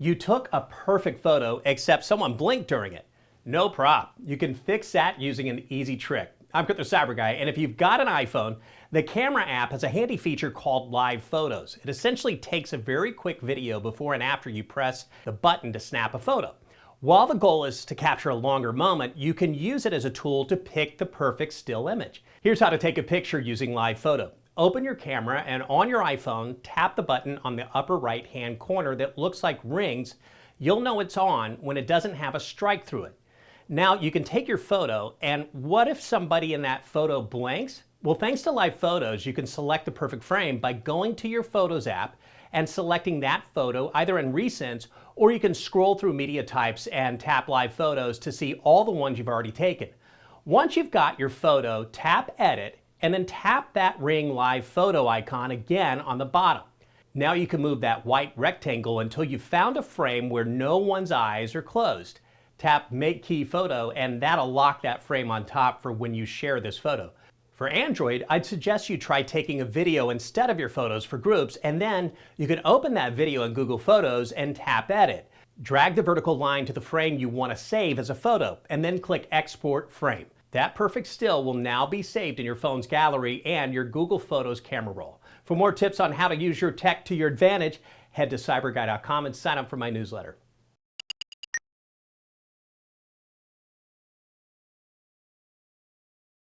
You took a perfect photo except someone blinked during it. No prob. You can fix that using an easy trick. I'm CyberGuy, and if you've got an iPhone, the camera app has a handy feature called Live Photos. It essentially takes a very quick video before and after you press the button to snap a photo. While the goal is to capture a longer moment, you can use it as a tool to pick the perfect still image. Here's how to take a picture using Live Photo. Open your camera and on your iPhone, tap the button on the upper right-hand corner that looks like rings. You'll know it's on when it doesn't have a strike through it. Now you can take your photo, and what if somebody in that photo blinks? Well, thanks to Live Photos, you can select the perfect frame by going to your Photos app and selecting that photo either in Recents, or you can scroll through media types and tap Live Photos to see all the ones you've already taken. Once you've got your photo, tap Edit, and then tap that ring Live Photo icon again on the bottom. Now you can move that white rectangle until you've found a frame where no one's eyes are closed. Tap Make Key Photo, and that'll lock that frame on top for when you share this photo. For Android, I'd suggest you try taking a video instead of your photos for groups, and then you can open that video in Google Photos and tap Edit. Drag the vertical line to the frame you want to save as a photo, and then click Export Frame. That perfect still will now be saved in your phone's gallery and your Google Photos camera roll. For more tips on how to use your tech to your advantage, head to cyberguy.com and sign up for my newsletter.